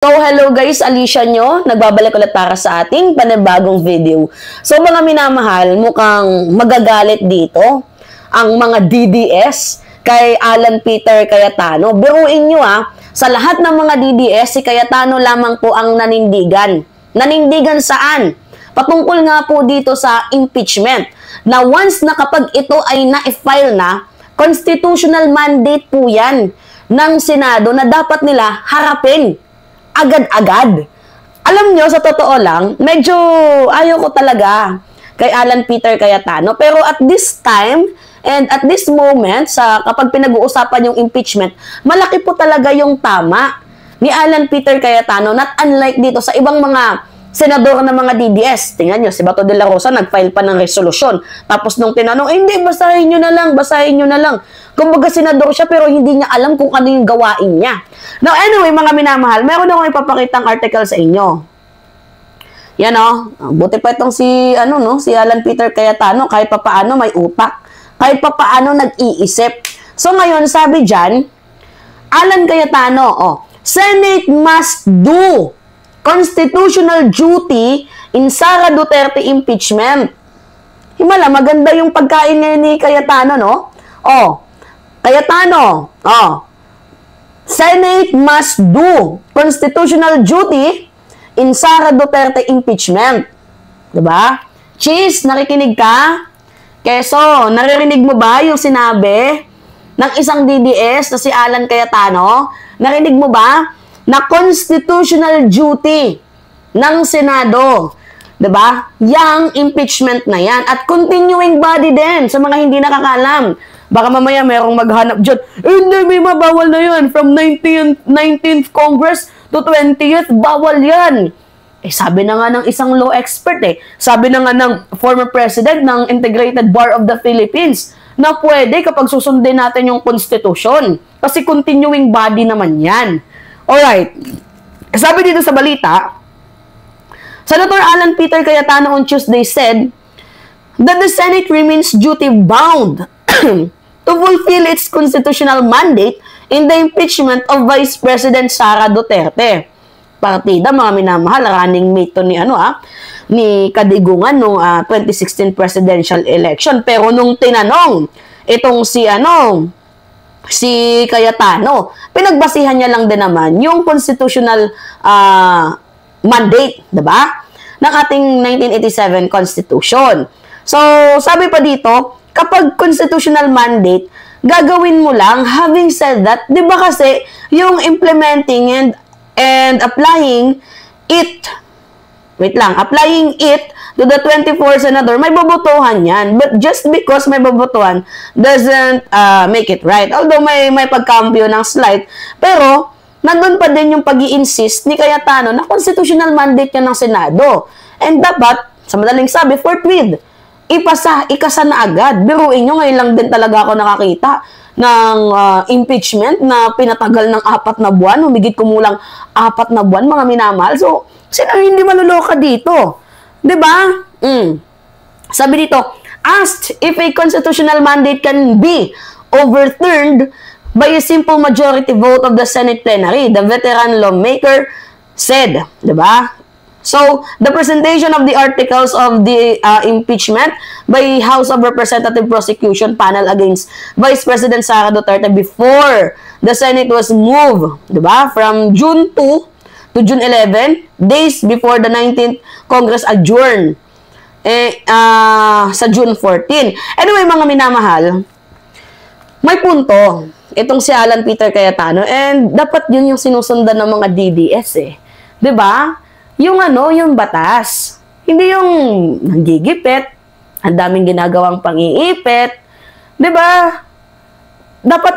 So, hello guys, Alicia nyo. Nagbabalik ulit para sa ating panibagong video. So, mga minamahal, mukhang magagalit dito ang mga DDS kay Alan Peter Cayetano. Biruin nyo sa lahat ng mga DDS, si Cayetano lamang po ang nanindigan. Nanindigan saan? Patungkol nga po dito sa impeachment. Na once na kapag ito ay na-file na, constitutional mandate po yan ng Senado na dapat nila harapin agad-agad. Alam nyo, sa totoo lang, medyo ayaw ko talaga kay Alan Peter Cayetano. Pero at this time, and at this moment, kapag pinag-uusapan yung impeachment, malaki po talaga yung tama ni Alan Peter Cayetano, not unlike dito sa ibang mga senador ng mga DDS. Tingnan nyo, si Bato de la Rosa nag-file pa ng resolusyon. Tapos nung tinanong, hindi, basahin nyo na lang, basahin nyo na lang. Kumbaga senador siya pero hindi niya alam kung ano yung gawain niya. Now anyway, mga minamahal, meron akong ipapakitang article sa inyo. Yan buti pa itong si Alan Peter Cayetano, kahit papaano may utak, kahit papaano nag-iisip. So ngayon, sabi dyan, Alan Cayetano, Senate must do constitutional duty in Sara Duterte impeachment. Himala, maganda yung pagkain ngayon ni Cayetano, no? Cayetano, Senate must do constitutional duty in Sara Duterte impeachment. Diba? Cheese, nakikinig ka? Keso, naririnig mo ba yung sinabi ng isang DDS na si Alan Cayetano? Narinig mo ba na constitutional duty ng Senado? Diba? Yang impeachment na yan. At continuing body din sa mga hindi nakakalam. Baka mamaya merong maghanap dyan, hindi, may mabawal na yan. From 19th Congress to 20th, bawal yan. Sabi na nga ng isang law expert sabi na nga ng former president ng Integrated Bar of the Philippines na pwede kapag susundin natin yung constitution. Kasi continuing body naman yan. Alright. Sabi dito sa balita, Senator Alan Peter Cayetano on Tuesday said that the Senate remains duty-bound to fulfill its constitutional mandate in the impeachment of Vice President Sara Duterte. Partida, mga minamahal, running mate to ni Kadigungan nung 2016 presidential election. Pero nung tinanong itong si Cayetano, pinagbasihan niya lang din naman yung constitutional mandate, diba? Ng ating 1987 Constitution. So, sabi pa dito, kapag constitutional mandate, gagawin mo lang. Having said that, di ba kasi yung implementing and applying it, applying it to the 24 senador, may bobotohan yan. But just because may bobotohan doesn't make it right. Although may pagkambyo ng slight, pero nandun pa din yung pag-i-insist ni Cayetano na constitutional mandate yan ng Senado. And dapat, sa madaling sabi, forthwith, ikasa na agad. Biruin nyo, ngayon lang din talaga ako nakakita ng impeachment na pinatagal ng 4 na buwan, humigit kumulang 4 na buwan, mga minamahal. So, sino hindi maluloka dito? Diba? Sabi dito, asked if a constitutional mandate can be overturned by a simple majority vote of the Senate plenary, the veteran lawmaker said. Diba? So, the presentation of the articles of the impeachment by House of Representative Prosecution Panel against Vice President Sara Duterte before the Senate was moved, diba? From June 2 to June 11, days before the 19th Congress adjourned sa June 14. Anyway, mga minamahal, may punto itong si Alan Peter Cayetano and dapat yun yung sinusundan ng mga DDS diba? Yung batas. Hindi yung nanggigipit, ang daming ginagawang pang-iipit. Diba? Dapat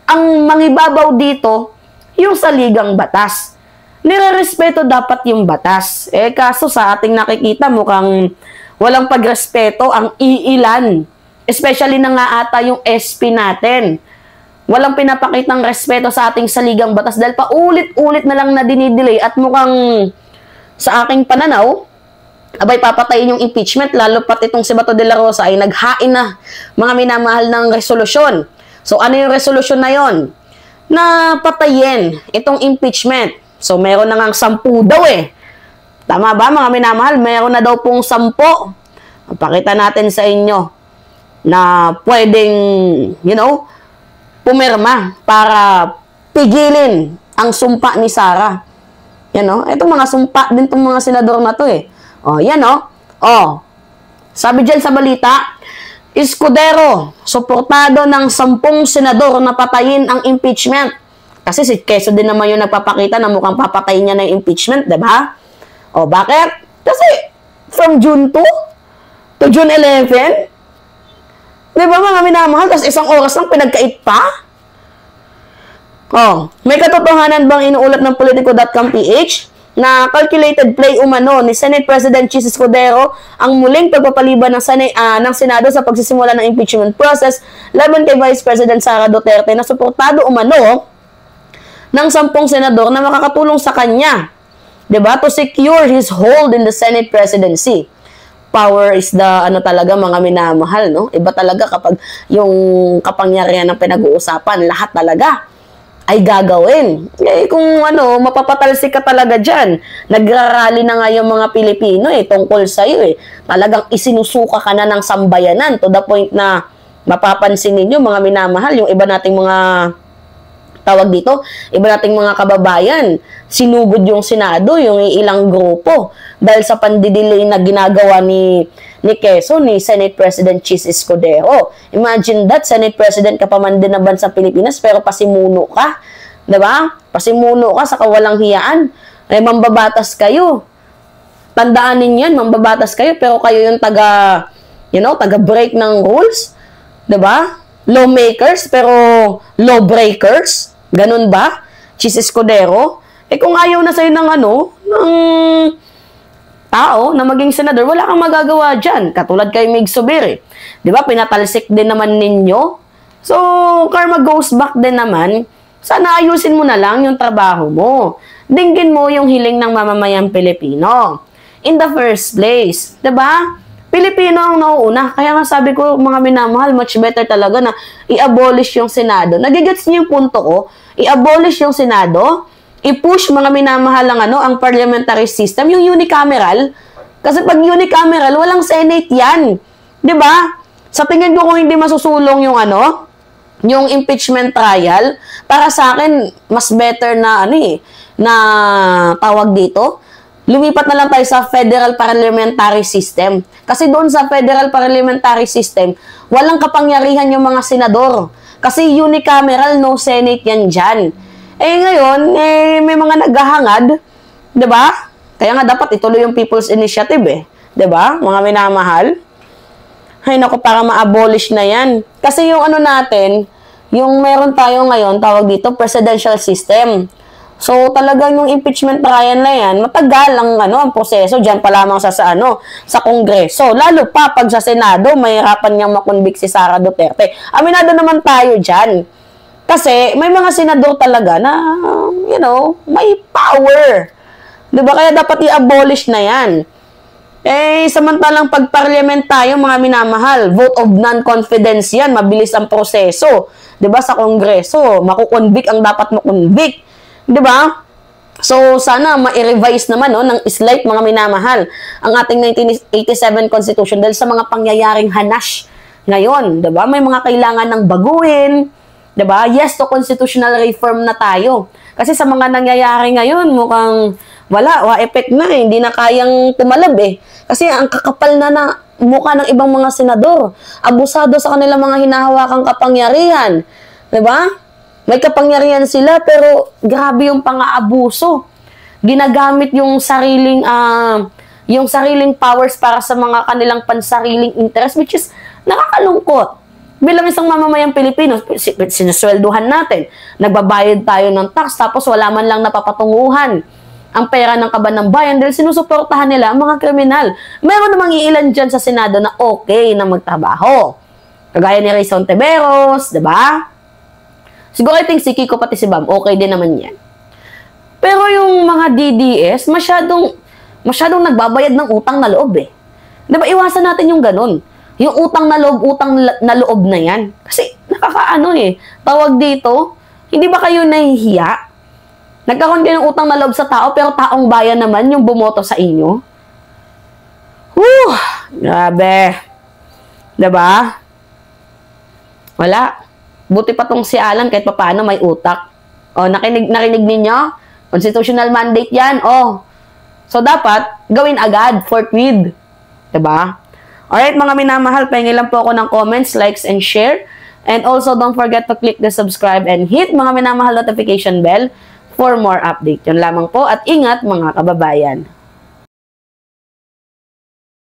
ang mangibabaw dito, yung saligang batas. Nire-respeto dapat yung batas. Kaso sa ating nakikita, mukhang walang pagrespeto ang iilan. Especially na nga ata yung SP natin. Walang pinapakitang respeto sa ating saligang batas dahil paulit-ulit na lang na dinidelay at mukhang sa aking pananaw, abay papatayin yung impeachment, lalo pat itong si Bato de la Rosa ay naghain na mga minamahal ng resolusyon. So ano yung resolusyon na yon? Na patayin itong impeachment. So, meron na ngang 10 daw eh. Tama ba, mga minamahal? Meron na daw pong 10. Pakita natin sa inyo na pwedeng, pumirma para pigilin ang sumpa ni Sara. Itong mga sumpa din itong mga senador na to eh. Yan sabi dyan sa balita, Escudero, suportado ng 10 senador na patayin ang impeachment. Kasi si Quezon din naman yung nagpapakita na mukhang papatayin niya na yung impeachment, diba? Bakit? Kasi from June 2 to June 11, diba mga minamahal, tapos isang oras lang pinagkait pa? May katotohanan bang inuulat ng Politico.com.ph na calculated play umano ni Senate President Chis Escudero ang muling pagpapaliban ng Senado sa pagsisimula ng impeachment process laban kay Vice President Sara Duterte na suportado umano ng 10 senador na makakatulong sa kanya, diba, to secure his hold in the Senate presidency. Power is the, talaga mga minamahal, no? Iba talaga kapag yung kapangyarihan ng pinag-uusapan, lahat talaga ay gagawin. Kung mapapatalsik ka talaga dyan, nagrarally na nga yung mga Pilipino tungkol sa'yo Talagang isinusuka ka na ng sambayanan to the point na mapapansin ninyo mga minamahal, yung iba nating mga tawag dito, iba nating mga kababayan, sinugod yung Senado, yung ilang grupo, dahil sa pandidelay na ginagawa ni Quezon, ni Senate President Chis Escudero. Imagine that, Senate President ka pa man din ng bansang Pilipinas, pero pasimuno ka, diba? Pasimuno ka sa kawalang hiyaan. Mambabatas kayo. Tandaan ninyo yan, mambabatas kayo, pero kayo yung taga-break ng rules, diba? Lawmakers, pero lawbreakers. Ganun ba? Chis Escudero? Kung ayaw na sa'yo ng tao na maging senador, wala kang magagawa dyan. Katulad kay Mig Zubiri. Di ba? Pinatalsik din naman ninyo. So, karma goes back din naman. Sana ayusin mo na lang yung trabaho mo. Dinggin mo yung hiling ng mamamayang Pilipino. In the first place. Di ba? Pilipino ang nauuna. Kaya nga sabi ko, mga minamahal, much better talaga na i-abolish yung Senado. Nagigets niyo yung punto ko? I-abolish yung Senado, i-push mga minamahal ang parliamentary system, yung unicameral. Kasi pag unicameral, walang Senate yan. Diba? Sa tingin ko kung hindi masusulong yung yung impeachment trial, para sa akin, mas better na na tawag dito, lumipat na lang tayo sa federal parliamentary system. Kasi doon sa federal parliamentary system, walang kapangyarihan yung mga senador. Kasi unicameral, no Senate yan dyan. Ngayon, may mga naghahangad, diba? Kaya nga dapat ituloy yung People's Initiative diba? Mga minamahal. Ay naku, para ma-abolish na yan. Kasi yung natin, yung meron tayo ngayon, tawag dito, presidential system. So, talagang yung impeachment trial na yan, matagal ang proseso dyan pa lamang sa Kongreso. Lalo pa pag sa Senado, mahirapan niyang makonvict si Sara Duterte. Aminado naman tayo dyan. Kasi may mga senador talaga na, may power. Diba? Kaya dapat i-abolish na yan. Samantalang pag parliament tayo, mga minamahal, vote of non-confidence yan, mabilis ang proseso. Diba? Sa Kongreso, makukonvict ang dapat makonvict. Diba? So, sana ma-revise naman ng slight mga minamahal ang ating 1987 Constitution dahil sa mga pangyayaring hanash ngayon. Diba? May mga kailangan ng baguhin. Diba? Yes to constitutional reform na tayo. Kasi sa mga nangyayari ngayon, mukhang effect na hindi na kayang tumalab Kasi ang kakapal na mukha ng ibang mga senador. Abusado sa kanilang mga hinahawakang kapangyarihan. Diba? May kapangyarihan sila pero grabe yung pang-aabuso. Ginagamit yung sariling powers para sa mga kanilang pansariling interest, which is nakakalungkot. Bilang isang mamamayang Pilipino, sinuswelduhan natin. Nagbabayad tayo ng tax tapos wala man lang napapatunguhan ang pera ng kaban ng bayan dahil sinusuportahan nila ang mga kriminal. Meron namang iilan dyan sa Senado na okay na magtrabaho. Kagaya ni Rayson Tiberos, diba? Siguro I think si Kiko pati si Bam, okay din naman yan. Pero yung mga DDS, masyadong nagbabayad ng utang na loob Diba, iwasan natin yung ganun. Yung utang na loob na yan. Kasi nakakaano tawag dito, hindi ba kayo nahihiya Nagkakaroon kayo ng utang na loob sa tao, pero taong bayan naman yung bumoto sa inyo. Whew! Grabe. Diba? Wala. Buti pa tong si Alan kahit papaano may utak. O, narinig ninyo? Constitutional mandate yan. O. So, dapat gawin agad, forthwith. Diba? Alright, mga minamahal, pahingi lang po ako ng comments, likes, and share. And also, don't forget to click the subscribe and hit mga minamahal notification bell for more update. Yun lamang po at ingat mga kababayan.